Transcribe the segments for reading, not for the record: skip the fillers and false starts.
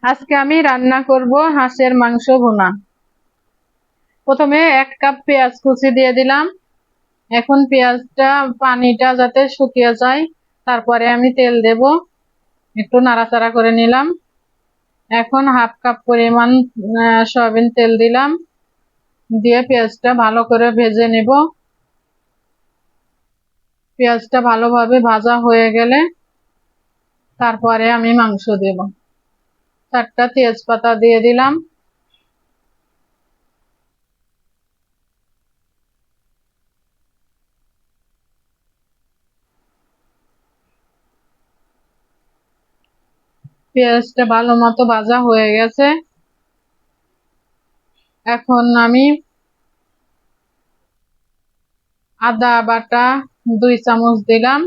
আজকে আমি রান্না করব হাঁসের মাংস ভুনা। প্রথমে 1 কাপ পেঁয়াজ কুচি দিয়ে দিলাম। এখন পেঁয়াজটা পানিটা যাতে শুকিয়ে যায়, তারপরে আমি তেল দেব। একটু নাড়াচাড়া করে নিলাম। এখন 1/2 কাপ পরিমাণ সয়াবিন তেল দিলাম, দিয়ে পেঁয়াজটা ভালো করে ভেজে নেব। পেঁয়াজটা ভালোভাবে ভাজা হয়ে গেলে তারপরে আমি মাংস দেব। 4টা তেজপাতা দিয়ে দিলাম। পেঁয়াজটা ভালো মতো ভাজা হয়ে গেছে। এখন আমি আদা বাটা 2 চামচ দিলাম।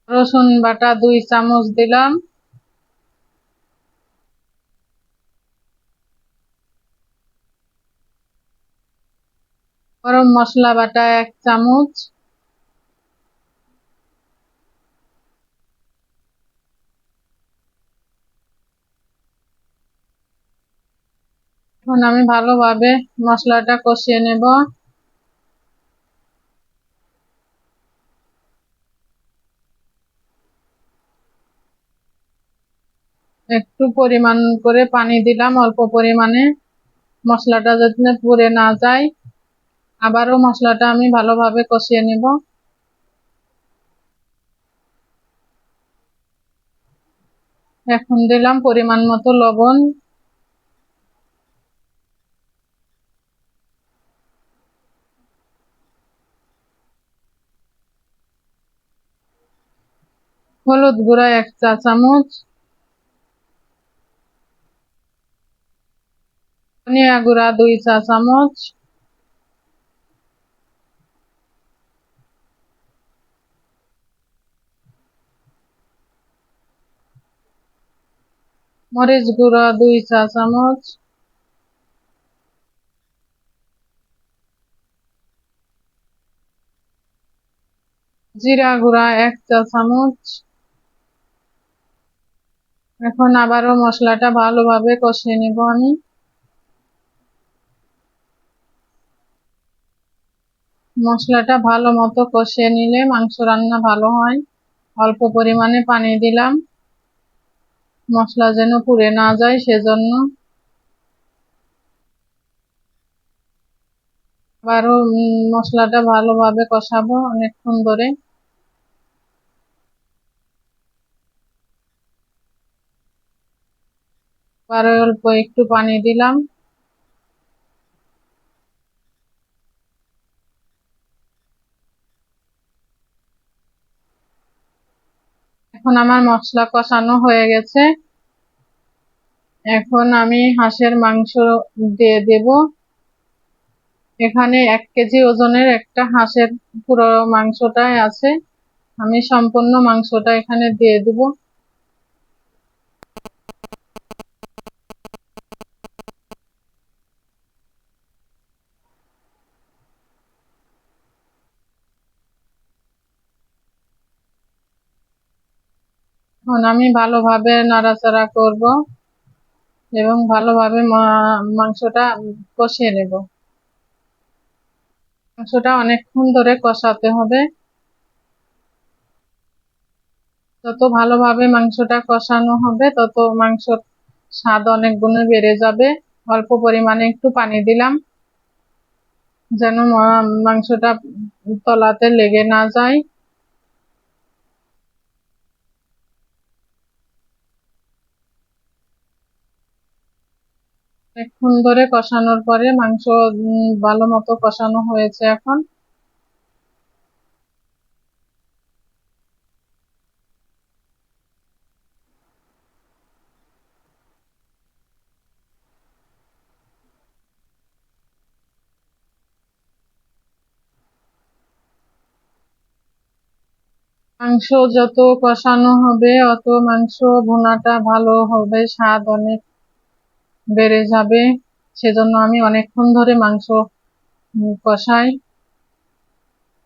রসুন বাটা 2 চামচ দিলাম। গরম মশলা বাটা 1 চামচ। এখন আমি ভালোভাবে মশলাটা কষিয়ে নেব। একটু পরিমাণ করে পানি দিলাম, অল্প পরিমাণে, মশলাটা যাতে পুড়ে না যায়। আবারও মশলাটা আমি ভালোভাবে কষিয়ে নেব। এখন দিলাম পরিমাণ মতো লবণ, হলুদ গুঁড়া 1 চা চামচ, ধনিয়া গুঁড়া 2 চা চামচ, মরিচ গুঁড়া 2 চা চামচ, জিরা গুঁড়া 1 চা চামচ। এখন আবারও মশলাটা ভালোভাবে কষিয়ে নেব আমি। মশলাটা ভালো মতো কষিয়ে নিলে মাংস রান্না ভালো হয়। অল্প পরিমাণে পানি দিলাম, মশলা যেন পুড়ে না যায় সেজন্য। আবারও মশলাটা ভালোভাবে কষাবো অনেকক্ষণ ধরে। আবারও অল্প একটু পানি দিলাম। এখন আমার মশলা কষানো হয়ে গেছে। এখন আমি হাঁসের মাংস দিয়ে দেব। এখানে 1 কেজি ওজনের একটা হাঁসের পুরো মাংসটাই আছে। আমি সম্পূর্ণ মাংসটা এখানে দিয়ে দেব। এখন আমি ভালোভাবে নাড়াচাড়া করব এবং ভালোভাবে মাংসটা কষিয়ে নেব। মাংসটা অনেকক্ষণ ধরে কষাতে হবে। যত ভালোভাবে মাংসটা কষানো হবে তত মাংসর স্বাদ অনেক গুণে বেড়ে যাবে। অল্প পরিমাণে একটু পানি দিলাম যেন মাংসটা তলাতে লেগে না যায়। অনেকক্ষণ ধরে কষানোর পরে মাংস ভালো মতো কষানো হয়েছে। এখন মাংস যত কষানো হবে অত মাংস ভুনাটা ভালো হবে, স্বাদ অনেক বেড়ে যাবে। সেজন্য আমি অনেকক্ষণ ধরে মাংস কষাই।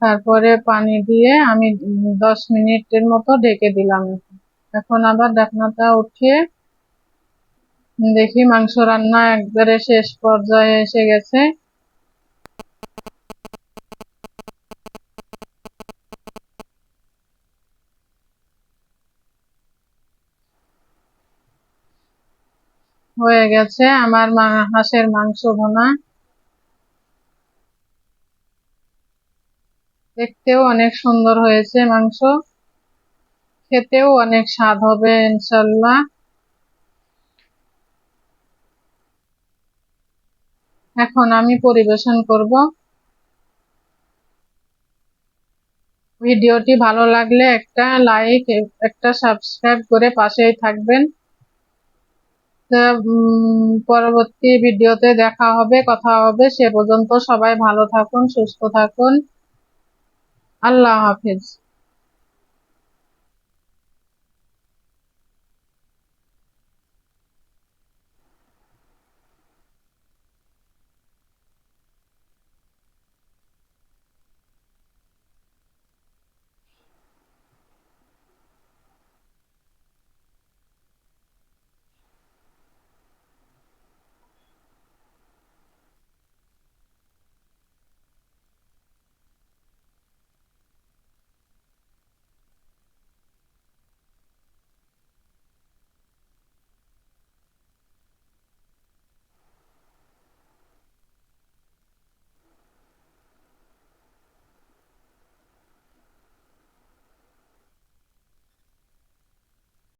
তারপরে পানি দিয়ে আমি 10 মিনিটের মতো ঢেকে দিলাম। এখন আবার ঢাকনাটা উঠিয়ে দেখি মাংস রান্না একবারে শেষ পর্যায়ে এসে গেছে। হয়ে গেছে আমার হাঁসের মাংস ভুনা। দেখতেও অনেক সুন্দর হয়েছে মাংস, খেতেও অনেক স্বাদ হবে ইনশাল্লাহ। এখন আমি পরিবেশন করব। ভিডিওটি ভালো লাগলে একটা লাইক, একটা সাবস্ক্রাইব করে পাশেই থাকবেন। পরবর্তী ভিডিওতে দেখা হবে, কথা হবে। সে পর্যন্ত সবাই ভালো থাকুন, সুস্থ থাকুন। আল্লাহ হাফিজ।